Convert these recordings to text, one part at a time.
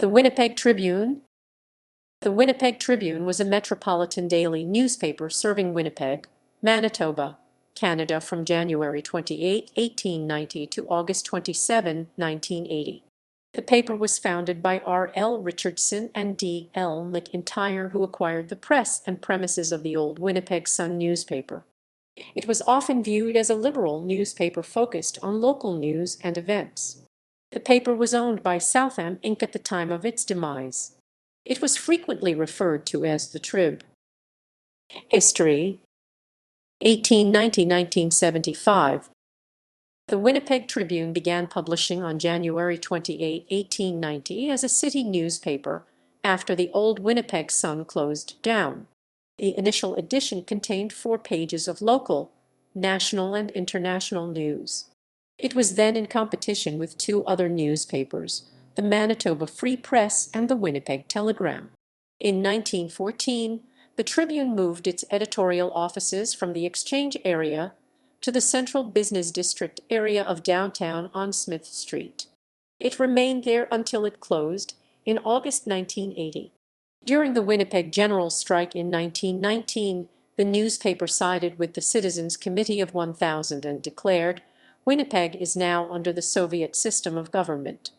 The Winnipeg Tribune. The Winnipeg Tribune was a metropolitan daily newspaper serving Winnipeg, Manitoba, Canada from January 28, 1890 to August 27, 1980. The paper was founded by R.L. Richardson and D.L. McIntyre, who acquired the press and premises of the old Winnipeg Sun newspaper. It was often viewed as a liberal newspaper focused on local news and events. The paper was owned by Southam Inc. at the time of its demise. It was frequently referred to as the Trib. History: 1890–1975. The Winnipeg Tribune began publishing on January 28, 1890 as a city newspaper after the old Winnipeg Sun closed down. The initial edition contained 4 pages of local, national, and international news. It was then in competition with 2 other newspapers, the Manitoba Free Press and the Winnipeg Telegram. In 1914, the Tribune moved its editorial offices from the Exchange area to the Central Business District area of downtown on Smith Street. It remained there until it closed in August 1980. During the Winnipeg General Strike in 1919, the newspaper sided with the Citizens' Committee of 1000 and declared, "Winnipeg is now under the Soviet system of government."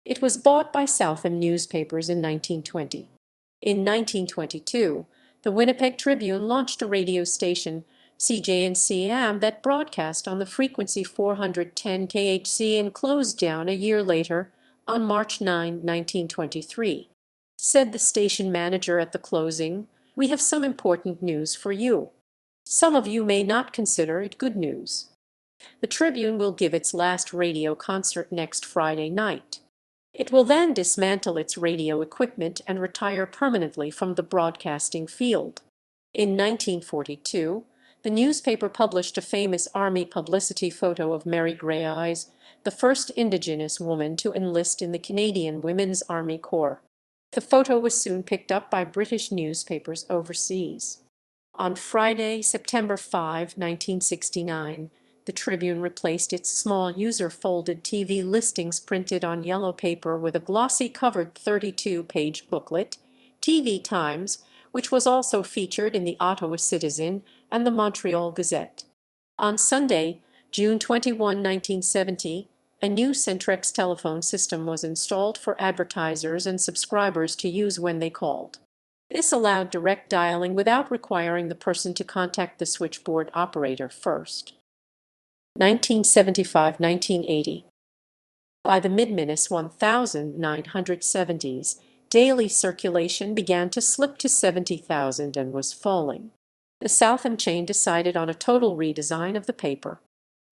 It was bought by Southam newspapers in 1920. In 1922, the Winnipeg Tribune launched a radio station, CJNC-AM, that broadcast on the frequency 410 kHz and closed down a year later, on March 9, 1923. Said the station manager at the closing, "We have some important news for you. Some of you may not consider it good news. The Tribune will give its last radio concert next Friday night. It will then dismantle its radio equipment and retire permanently from the broadcasting field." In 1942, the newspaper published a famous Army publicity photo of Mary Grey Eyes, the first Indigenous woman to enlist in the Canadian Women's Army Corps. The photo was soon picked up by British newspapers overseas. On Friday, September 5, 1969, the Tribune replaced its small user-folded TV listings printed on yellow paper with a glossy-covered 32-page booklet, TV Times, which was also featured in the Ottawa Citizen and the Montreal Gazette. On Sunday, June 21, 1970, a new Centrex telephone system was installed for advertisers and subscribers to use when they called. This allowed direct dialing without requiring the person to contact the switchboard operator first. 1975–1980. By the mid-1970s, daily circulation began to slip to 70,000 and was falling. The Southam chain decided on a total redesign of the paper.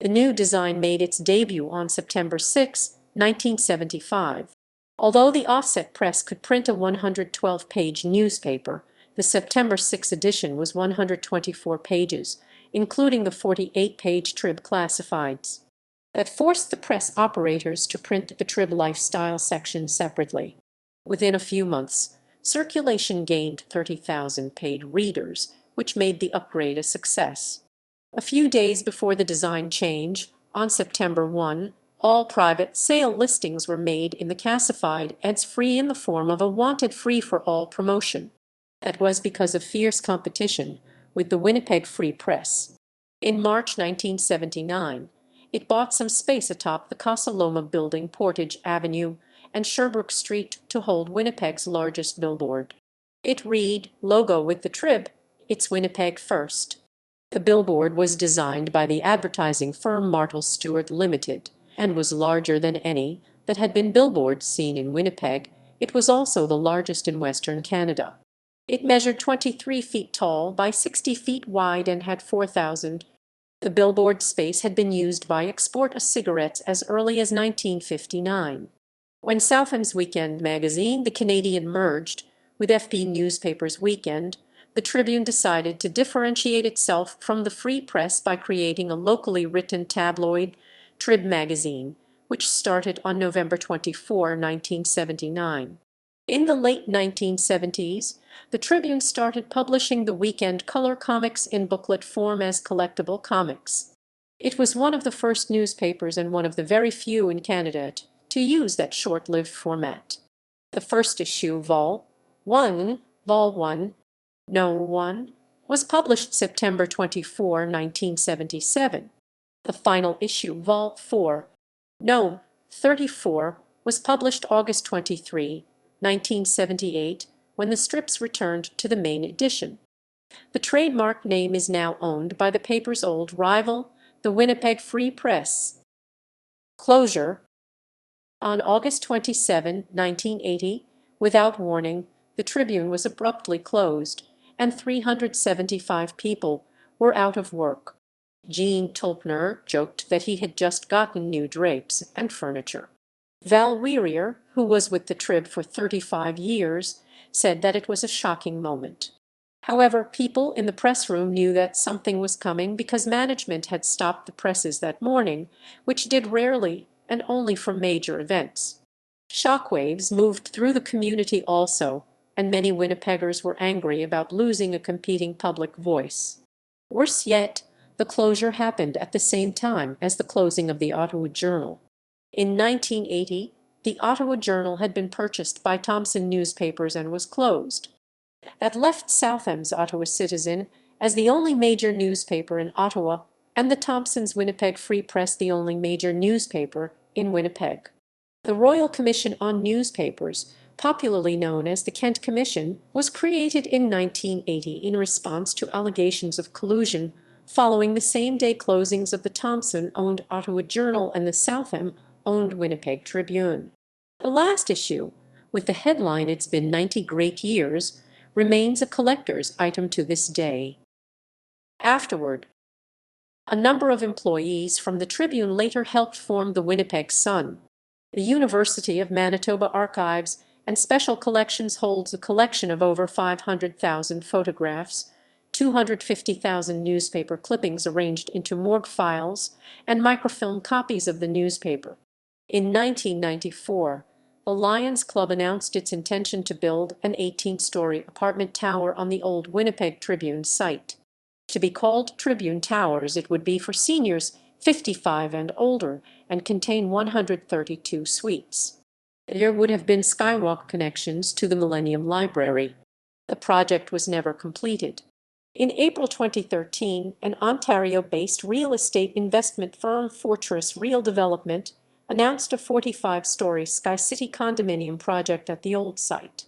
The new design made its debut on September 6, 1975. Although the offset press could print a 112-page newspaper, the September 6 edition was 124 pages, including the 48-page Trib classifieds. That forced the press operators to print the Trib lifestyle section separately. Within a few months, circulation gained 30,000 paid readers, which made the upgrade a success. A few days before the design change, on September 1, all private sale listings were made in the classified ads free in the form of a wanted free-for-all promotion. That was because of fierce competition with the Winnipeg Free Press. In March 1979, it bought some space atop the Casa Loma building, Portage Avenue, and Sherbrooke Street to hold Winnipeg's largest billboard. It read, "Logo with the Trib, it's Winnipeg first." The billboard was designed by the advertising firm Martel Stewart Limited and was larger than any that had been billboards seen in Winnipeg. It was also the largest in Western Canada. It measured 23 feet tall by 60 feet wide and had 4,000. The billboard space had been used by Export Cigarettes as early as 1959. When Southam's Weekend magazine, The Canadian, merged with FP Newspapers Weekend, the Tribune decided to differentiate itself from the Free Press by creating a locally written tabloid, Trib magazine, which started on November 24, 1979. In the late 1970s, the Tribune started publishing the Weekend color comics in booklet form as collectible comics. It was one of the first newspapers and one of the very few in Canada to use that short-lived format. The first issue, Vol. 1, Vol. 1, No. 1, was published September 24, 1977. The final issue, Vol. 4, No. 34, was published August 23, 1978, when the strips returned to the main edition. The trademark name is now owned by the paper's old rival, the Winnipeg Free Press. Closure. On August 27, 1980, without warning, the Tribune was abruptly closed, and 375 people were out of work. Gene Tulpner joked that he had just gotten new drapes and furniture. Val Weirier, who was with the Trib for 35 years, said that it was a shocking moment. However, people in the press room knew that something was coming because management had stopped the presses that morning, which did rarely and only for major events. Shockwaves moved through the community also, and many Winnipeggers were angry about losing a competing public voice. Worse yet, the closure happened at the same time as the closing of the Ottawa Journal. In 1980, the Ottawa Journal had been purchased by Thomson Newspapers and was closed. That left Southam's Ottawa Citizen as the only major newspaper in Ottawa, and the Thomson's Winnipeg Free Press the only major newspaper in Winnipeg. The Royal Commission on Newspapers, popularly known as the Kent Commission, was created in 1980 in response to allegations of collusion following the same-day closings of the Thomson-owned Ottawa Journal and the Southam-owned Winnipeg Tribune. The last issue, with the headline "It's Been 90 Great Years," remains a collector's item to this day. Afterward. A number of employees from the Tribune later helped form the Winnipeg Sun. The University of Manitoba Archives and Special Collections holds a collection of over 500,000 photographs, 250,000 newspaper clippings arranged into morgue files, and microfilm copies of the newspaper. In 1994, the Lions Club announced its intention to build an 18-story apartment tower on the old Winnipeg Tribune site. To be called Tribune Towers, it would be for seniors 55 and older and contain 132 suites. There would have been skywalk connections to the Millennium Library. The project was never completed. In April 2013, an Ontario-based real estate investment firm, Fortress Real Development, announced a 45-story Sky City condominium project at the old site.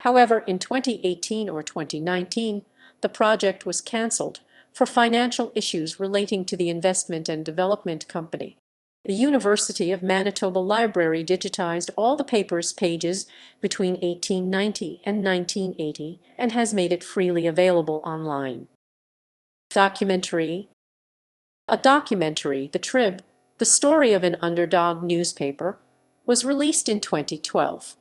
However, in 2018 or 2019, the project was cancelled for financial issues relating to the investment and development company. The University of Manitoba Library digitized all the paper's pages between 1890 and 1980 and has made it freely available online. Documentary. A documentary, The Trib, the story of an underdog newspaper, was released in 2012.